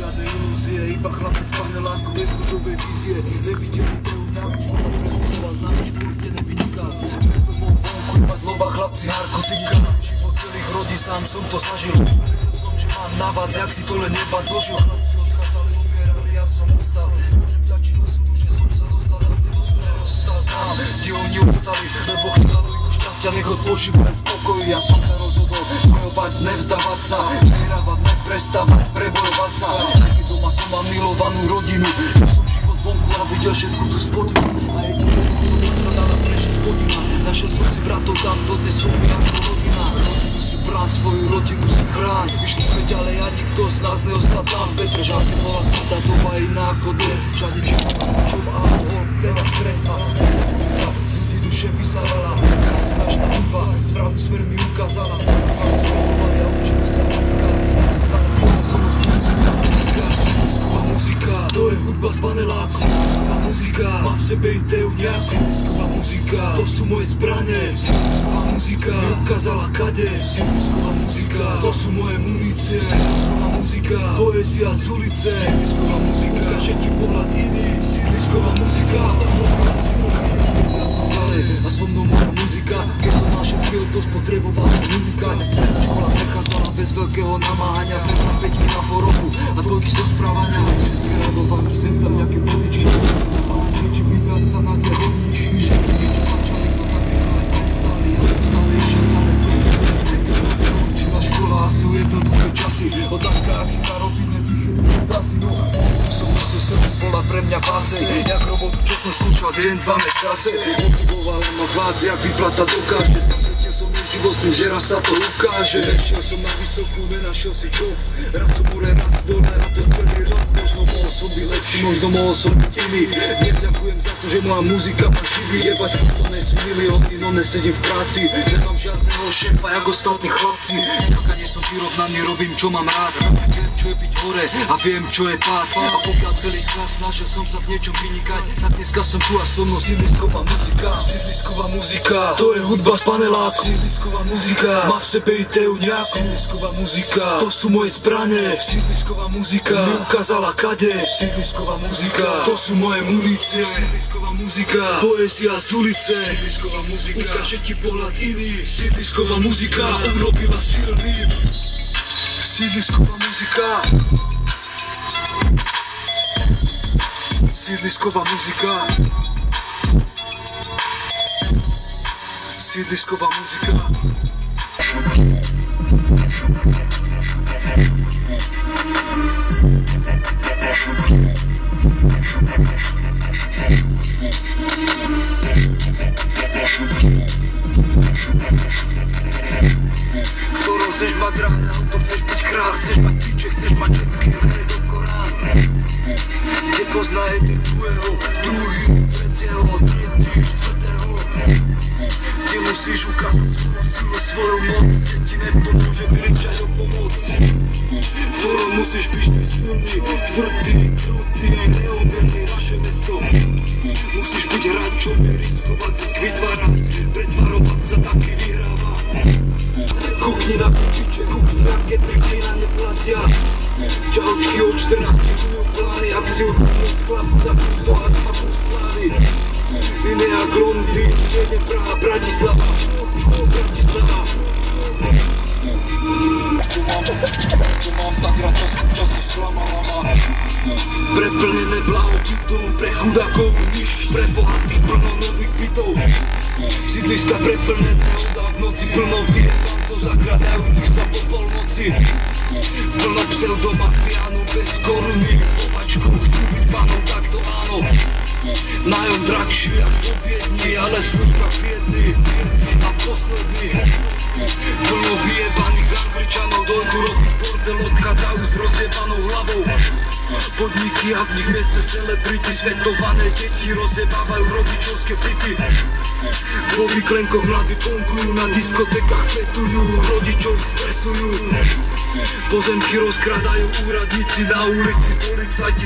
Žiadne ilúzie, iba chlapec v paneláku bez rúžovej vízie. Nevideli peľňák, športného slova známy športe nevyniká. Preto mou vonku iba zloba, chlapci narkotika. Život celých rodí, sám som to zažil. Vedel som, že mám navádz, jak si to len neba dožil. Chlapci odchádzali, umierali, ja som ostal. Môžem ďačiť osudu, že som sa dostal tam, kde dostal tam, kde oni ostali, lebo chýbalo im šťastia, nech odpočívajú v pokoji. Ja som sa rozhodol bojovať, nevzdávať sa, vyhrávať, neprestávať, prebojovať sa. Aj keď doma som mal milovanú rodinu, ja som život vonku a videl všetku tú spodinu. A jediné som sa dala prežiť spodina. Našiel som si bratov tam, do tej sú mi ako rodina. Rodinu si brán, svoju rodinu si chráň. Išli sme ďalej a nikto z nás neostal tam. Petre žárne bola tvrdá doba iná ako dnes. Všade všetko čom a alkohol, teda stres a z ľudí duše vysávala. Vážna hudba, správny smer mi ukázala. Chlapci a učili sa napríklad. Stále si na zónu, silisková muzika. To je hudba z paneláku. Silisková muzika, má v sebe ideu ňa. Silisková muzika, to sú moje zbrane. Silisková muzika, mi ukázala kade. Silisková muzika, to sú moje munície. Silisková muzika, poézia z ulice. Silisková muzika, ukáže ti pohľad iný. Silisková muzika, a so mnou moja muzika. Keď som mal všetkého dosť, potreboval som unikať. Stredná škola prechádzala bez veľkého namáhania. Sem tam 5 minút po roku a dvojky zo správania. České radovánky, sem tam nejaké bodičky. Namáhanie, či vydať sa nás nehodníš. Všetky niečo začali, to tak rýchle prestali. Ja som stále išiel ďalej, učila škola a sú jednoduché časy. Otázka, ak si zarobiť, nevychylím z trasy. No, som nosil srdce, bola pre mňa vácej. Jak robotu, čo som skúšal, deň 2 mesiace. Motivovala ma vládz, jak vyplata dokáže. Na svete som neživo s tým, že raz sa to ukáže. Nešiel som na vysokú, nenašiel si čo. Raz som hore, raz dole a to celý rok. Možno mohol som byť lepší, možno mohol som byť iný. Nevďakujem za to, že moja muzika ma živí. Jebať, to nie sú milióny, no nesedím v práci. Nemám žiadneho šéfa, jak ostatní chlapci. Vďaka nie som vyrovnaný, robím čo mám rád. Viem, čo je byť hore a viem, čo je pád. A pokiaľ celý čas snažil som sa v niečom vynikať, tak dneska som tu a so mnou silisková muzika. Silisková muzika, to je hudba z paneláku. Silisková muzika, má v sebe ideu nejakú. Silisková muzika, to sú moje zbrane. Silisková muzika, mi ukázala kade. Silisková muzika, to sú moje munície. Silisková muzika, poézia z ulice. Silisková muzika, ukáže ti pohľad iný. Silisková muzika, urobila silným. Silisková muzika. Silisková muzika. Silisková muzika. Ktorou chceš mať rád, auto chceš byť král, chceš mať piče, chceš mať všetky dvere do Korán. Kde pozná jeden druhý, tretieho, štvrtého. Kde musíš ukázať svoju silu, svoju moc, kde ti nepomôže kričať o pomoc. V ktorom musíš byť silný, tvrdý, krutý, neumierný naše mesto. Musíš byť rád, čo vie riskovať, zisk vytvárať, pretvarovať sa, taký vyhráva. Kukni na kučiče, kukni na keď klina neplatia. Čaučky od 14 minút plány, ak si odpúšť chlapca, pohľad ma poslali. Linea Glondy, jedem Praha, Bratislava, Bratislava. Čo mám tak rád, často sklamala ma. Preplnené blahobytom, pre chudákov niž, pre bohatých plno nových bytov. Sídliska preplnené voda v noci, plno vyjebancov zakradajúcich sa po polnoci. Plno pseudomafiánov bez koruny, povačku chcú byť pánom, tak to áno. Nájom drahší jak vo Viedni, ale v službách biedný a posledný. Plno vyjebaných Angličanov dojdu robiť bordel, odchádzajú s rozjebanou hlavou. Podniky a v nich miestne celebrity, svetované deti rozjebávajú rodičovské byty. Vo vyklenkoch mladí punkujú, na diskotekách fetujú, rodičov stresujú. Pozemky rozkradajú úradníci, na ulici policajti.